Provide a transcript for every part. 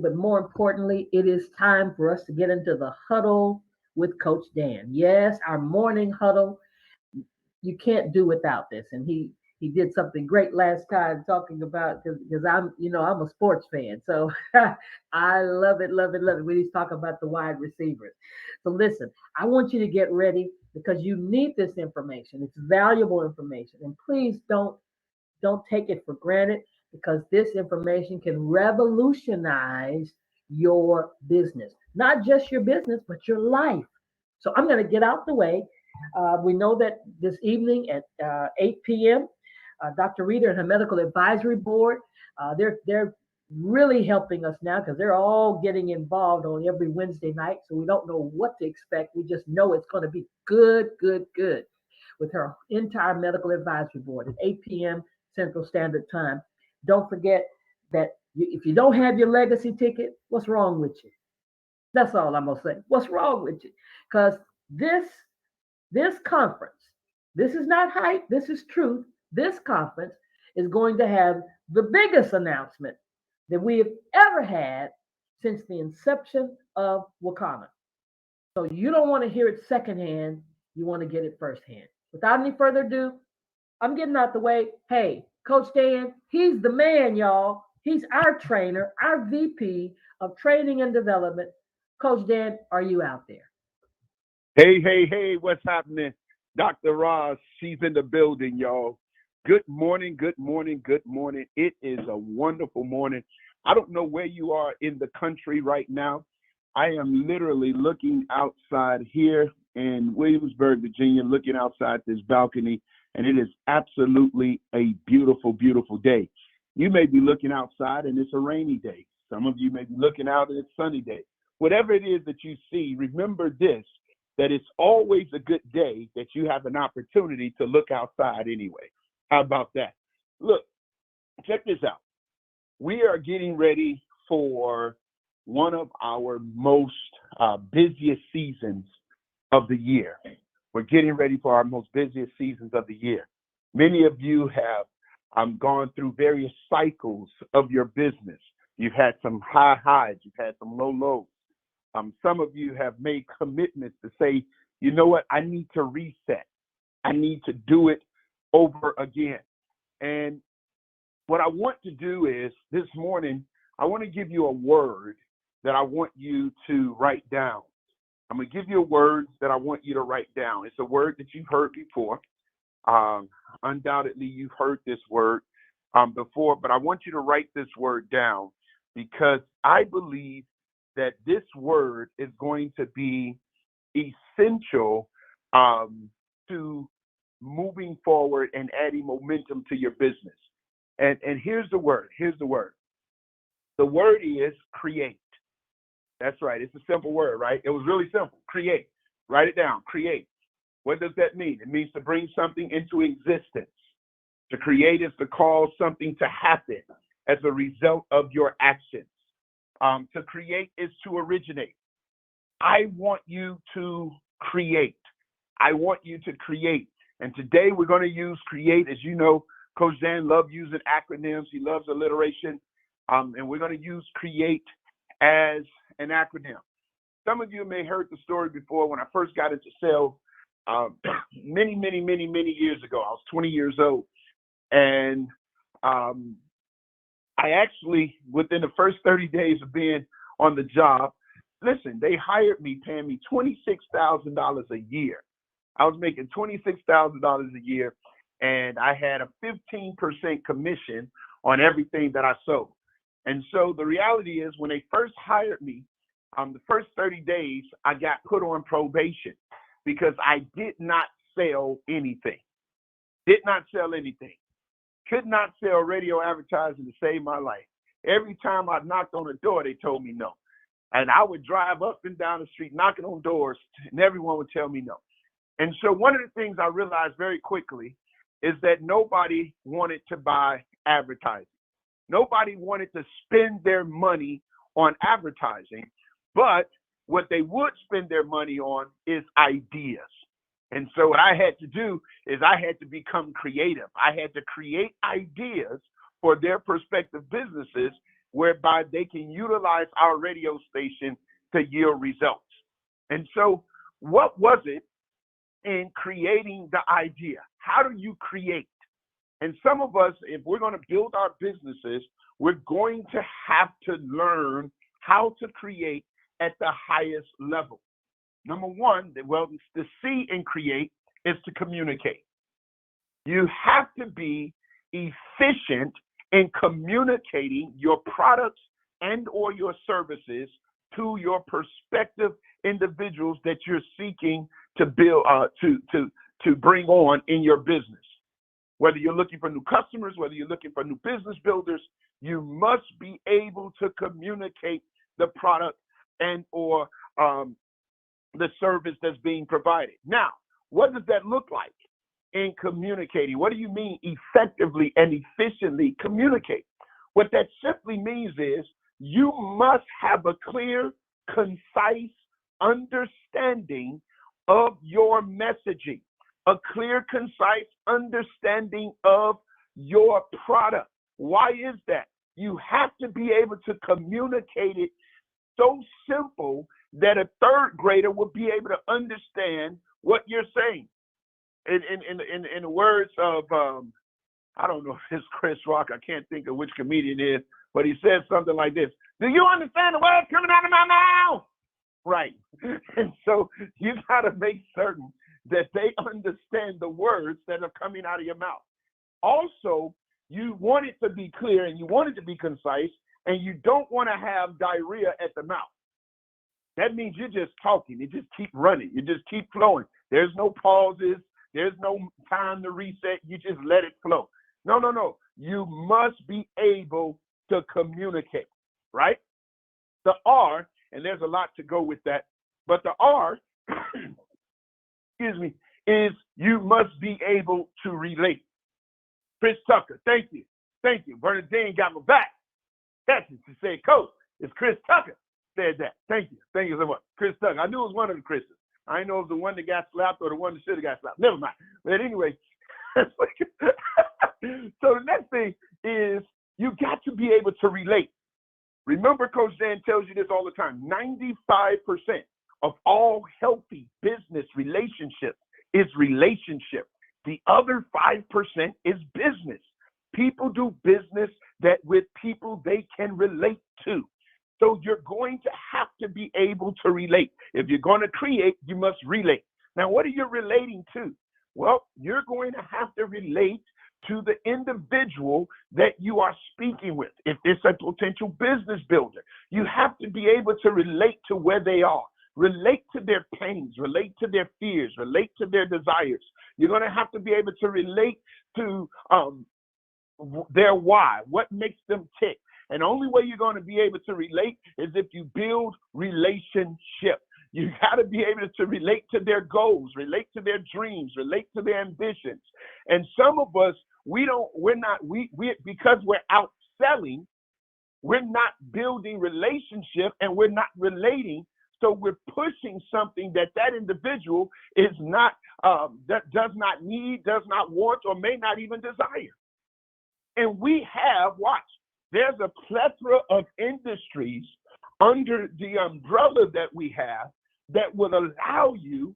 But more importantly, it is time for us to get into the huddle with Coach Dan. Yes, our morning huddle. You can't do without this. And he did something great last time talking about because I'm a sports fan, so I love it, love it, love it. We just talk about the wide receivers. So listen, I want you to get ready because you need this information. It's valuable information, and please don't take it for granted because this information can revolutionize your business, not just your business, but your life. So I'm going to get out the way. We know that this evening at 8 p.m., Dr. Rita and her medical advisory board, they're really helping us now because they're all getting involved on every Wednesday night. So we don't know what to expect. We just know it's going to be good, good, good with her entire medical advisory board at 8 p.m. Central Standard Time. Don't forget that if you don't have your legacy ticket, what's wrong with you? That's all I'm gonna say. What's wrong with you? Because this this conference, this is not hype. This is truth. This conference is going to have the biggest announcement that we have ever had since the inception of Wakana. So you don't want to hear it secondhand. You want to get it firsthand. Without any further ado, I'm getting out the way. Hey, Coach Dan, he's the man, y'all. He's our trainer, our VP of training and development. Coach Dan, are you out there? Hey, hey, hey, what's happening? Dr. Ross, she's in the building, y'all. Good morning, good morning, good morning. It is a wonderful morning. I don't know where you are in the country right now. I am literally looking outside here in Williamsburg, Virginia, looking outside this balcony, and it is absolutely a beautiful, beautiful day. You may be looking outside and it's a rainy day. Some of you may be looking out and it's a sunny day. Whatever it is that you see, remember this, that it's always a good day that you have an opportunity to look outside anyway. How about that? Look, check this out. We are getting ready for one of our most busiest seasons of the year. We're getting ready for our most busiest seasons of the year. Many of you have gone through various cycles of your business. You've had some high highs, you've had some low lows. Some of you have made commitments to say, you know what, I need to reset. I need to do it over again. And what I want to do is this morning, I want to give you a word that I want you to write down. I'm going to give you a word that I want you to write down. It's a word that you've heard before. Undoubtedly, you've heard this word before, but I want you to write this word down because I believe that this word is going to be essential to moving forward and adding momentum to your business. And here's the word. Here's the word. The word is create. That's right. It's a simple word, right? It was really simple. Create. Write it down. Create. What does that mean? It means to bring something into existence. To create is to cause something to happen as a result of your actions. To create is to originate. I want you to create. I want you to create. And today we're going to use create. As you know, Coach Dan loves using acronyms. He loves alliteration. And we're going to use create as an acronym. Some of you may have heard the story before when I first got into sales many, many, many, many years ago. I was 20 years old. And I actually, within the first 30 days of being on the job, listen, they hired me paying me $26,000 a year. I was making $26,000 a year, and I had a 15% commission on everything that I sold. And so the reality is when they first hired me, the first 30 days, I got put on probation because I did not sell anything. Did not sell anything. Could not sell radio advertising to save my life. Every time I knocked on a door, they told me no. And I would drive up and down the street knocking on doors, and everyone would tell me no. And so one of the things I realized very quickly is that nobody wanted to buy advertising. Nobody wanted to spend their money on advertising, but what they would spend their money on is ideas. And so what I had to do is I had to become creative. I had to create ideas for their prospective businesses whereby they can utilize our radio station to yield results. And so, what was it in creating the idea? How do you create? And some of us, if we're going to build our businesses, we're going to have to learn how to create at the highest level. Number one, well, the C in create is to communicate. You have to be efficient in communicating your products and or your services to your prospective individuals that you're seeking to build, to bring on in your business. Whether you're looking for new customers, whether you're looking for new business builders, you must be able to communicate the product and or the service that's being provided. Now, what does that look like in communicating? What do you mean effectively and efficiently communicate? What that simply means is you must have a clear, concise understanding of your messaging, a clear, concise understanding of your product. Why is that? You have to be able to communicate it so simple that a third grader will be able to understand what you're saying. In the words of, I don't know if it's Chris Rock, I can't think of which comedian it is, but he said something like this: do you understand the words coming out of my mouth? Right. And so you got to make certain that they understand the words that are coming out of your mouth. Also, you want it to be clear and you want it to be concise, and you don't want to have diarrhea at the mouth. That means you're just talking. You just keep running. You just keep flowing. There's no pauses. There's no time to reset. You just let it flow. No. You must be able to communicate, right? The R, and there's a lot to go with that, but the R, excuse me, is you must be able to relate. Chris Tucker, thank you. Thank you. Bernadine got my back. That's it. She said, Coach, it's Chris Tucker said that. Thank you. Thank you so much. Chris Tucker. I knew it was one of the Chris's. I didn't know if it was the one that got slapped or the one that should have got slapped. Never mind. But anyway, so the next thing is you got to be able to relate. Remember, Coach Dan tells you this all the time. 95% of all healthy business relationships is relationship. The other 5% is business. People do business that with people they can relate to. So you're going to have to be able to relate. If you're going to create, you must relate. Now, what are you relating to? Well, you're going to have to relate to the individual that you are speaking with. If it's a potential business builder, you have to be able to relate to where they are, relate to their pains, relate to their fears, relate to their desires. You're going to have to be able to relate to their why, what makes them tick. And the only way you're going to be able to relate is if you build relationship. You got to be able to relate to their goals, relate to their dreams, relate to their ambitions. And some of us, because we're out selling, we're not building relationship and we're not relating. So we're pushing something that individual is not, that does not need, does not want, or may not even desire. And we have, watch, there's a plethora of industries under the umbrella that we have that will allow you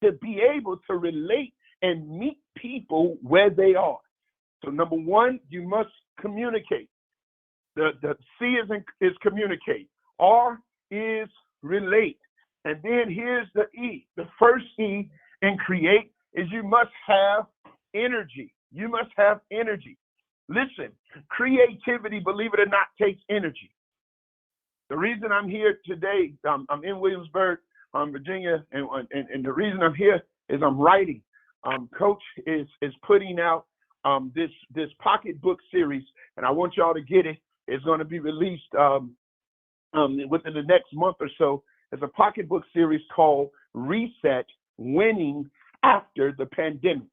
to be able to relate and meet people where they are. So number one, you must communicate. The C is communicate. R is relate. And then here's the E. The first E in create is you must have energy. You must have energy. Listen, creativity, believe it or not, takes energy. The reason I'm here today, I'm in Williamsburg, Virginia, and the reason I'm here is I'm writing. Coach is putting out this pocketbook series, and I want y'all to get it. It's going to be released within the next month or so. It's a pocketbook series called Reset: Winning After the Pandemic,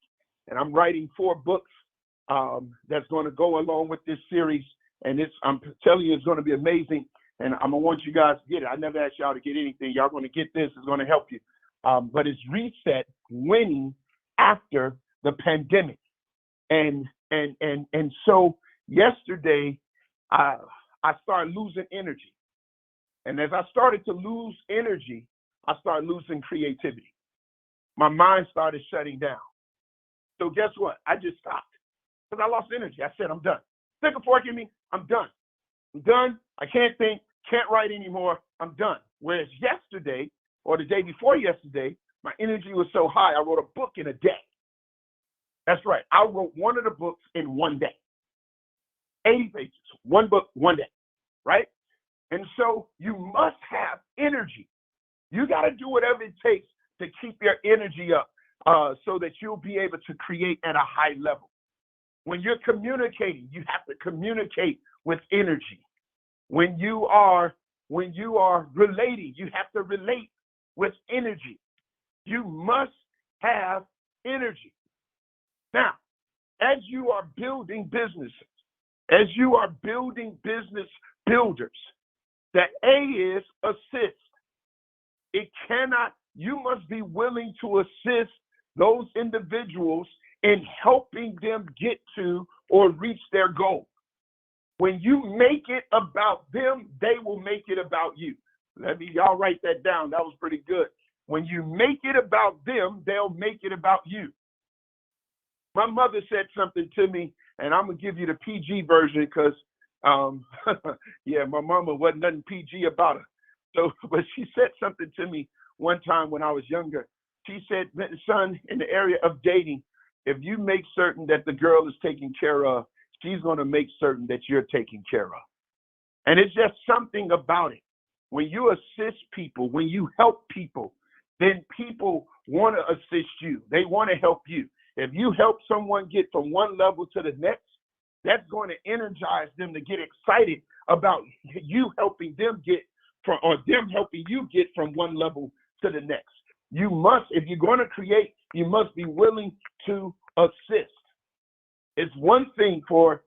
and I'm writing 4 books that's going to go along with this series, and I'm telling you, it's going to be amazing. And I'm gonna want you guys to get it. I never asked y'all to get anything. Y'all gonna get this. It's gonna help you. But it's Reset: Winning After the Pandemic. And so yesterday, I I started losing energy. And as I started to lose energy, I started losing creativity. My mind started shutting down. So guess what? I just stopped because I lost energy. I said, I'm done. Stick a fork in me. I'm done. I'm done. I can't think, can't write anymore. I'm done. Whereas yesterday or the day before yesterday, my energy was so high, I wrote a book in a day. That's right. I wrote one of the books in one day. 80 pages, one book, one day, right? And so you must have energy. You got to do whatever it takes to keep your energy up so that you'll be able to create at a high level. When you're communicating, you have to communicate with energy. When you are relating, you have to relate with energy. You must have energy. Now, as you are building businesses, as you are building business builders, the A is assist. It cannot, you must be willing to assist those individuals in helping them get to or reach their goal. When you make it about them, they will make it about you. Y'all write that down. That was pretty good. When you make it about them, they'll make it about you. My mother said something to me, and I'm going to give you the PG version because, yeah, my mama wasn't nothing PG about her. So, but she said something to me one time when I was younger. She said, son, in the area of dating, if you make certain that the girl is taken care of, she's going to make certain that you're taken care of. And it's just something about it. When you assist people, when you help people, then people want to assist you. They want to help you. If you help someone get from one level to the next, that's going to energize them to get excited about you helping them get from, or them helping you get from one level to the next. You must, if you're going to create, you must be willing to assist. It's one thing for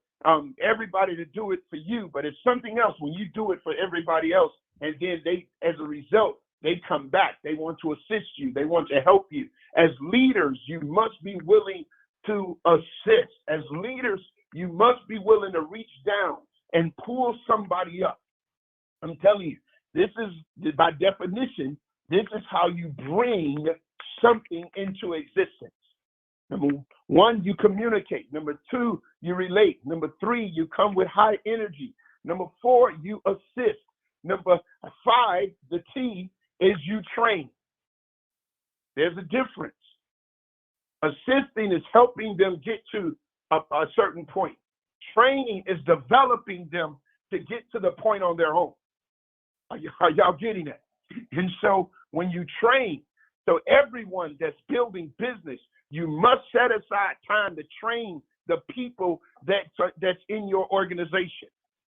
everybody to do it for you, but it's something else when you do it for everybody else, and then they, as a result, they come back. They want to assist you. They want to help you. As leaders, you must be willing to assist. As leaders, you must be willing to reach down and pull somebody up. I'm telling you, this is, by definition, this is how you bring something into existence. Number one, you communicate. Number two, you relate. Number three, you come with high energy. Number four, you assist. Number five, the T, is you train. There's a difference. Assisting is helping them get to a certain point. Training is developing them to get to the point on their own. Are y'all getting that? And so when you train, so everyone that's building business, you must set aside time to train the people that's in your organization.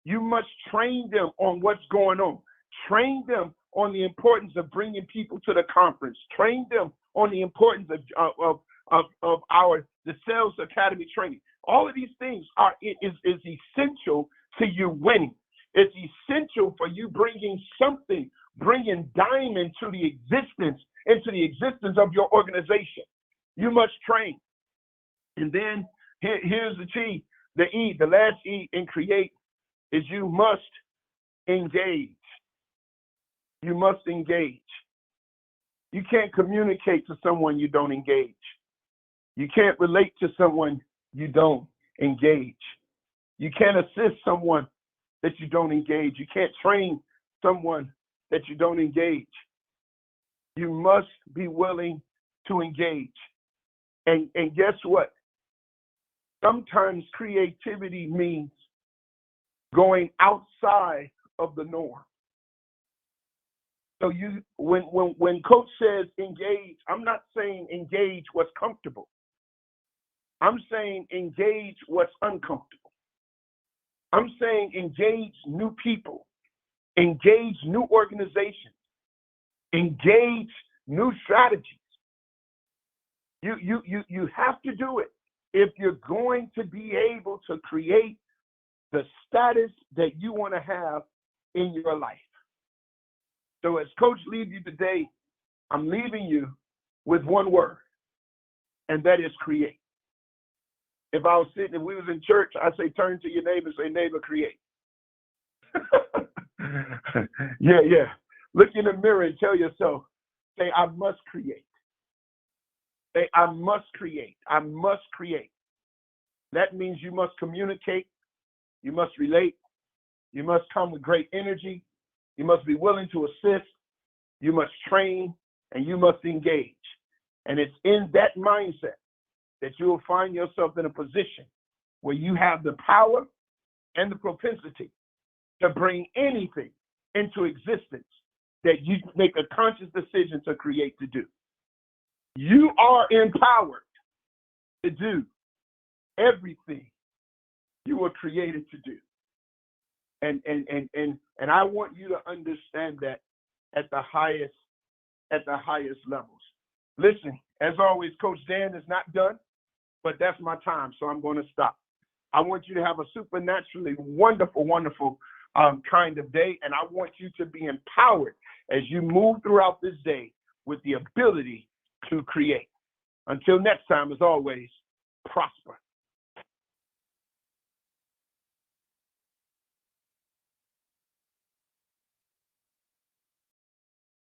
You must train them on what's going on. Train them on the importance of bringing people to the conference. Train them on the importance of the Sales Academy training. All of these things is essential to you winning. It's essential for you bringing diamond into the existence of your organization. You must train. And then here's the T, the E, the last E in create is you must engage. You must engage. You can't communicate to someone you don't engage. You can't relate to someone you don't engage. You can't assist someone that you don't engage. You can't train someone that you don't engage. You must be willing to engage. And guess what? Sometimes creativity means going outside of the norm. So when Coach says engage, I'm not saying engage what's comfortable. I'm saying engage what's uncomfortable. I'm saying engage new people, engage new organizations, engage new strategies. You have to do it if you're going to be able to create the status that you want to have in your life. So as Coach leaves you today, I'm leaving you with one word, and that is create. If we was in church, I'd say turn to your neighbor and say, neighbor, create. Yeah. Look in the mirror and tell yourself, say, I must create. Say, I must create. I must create. That means you must communicate. You must relate. You must come with great energy. You must be willing to assist. You must train, and you must engage. And it's in that mindset that you will find yourself in a position where you have the power and the propensity to bring anything into existence that you make a conscious decision to create to do. You are empowered to do everything you were created to do. And I want you to understand that at the highest levels. Listen, as always, Coach Dan is not done, but that's my time, so I'm going to stop. I want you to have a supernaturally wonderful kind of day, and I want you to be empowered as you move throughout this day with the ability to create. Until next time, as always, prosper.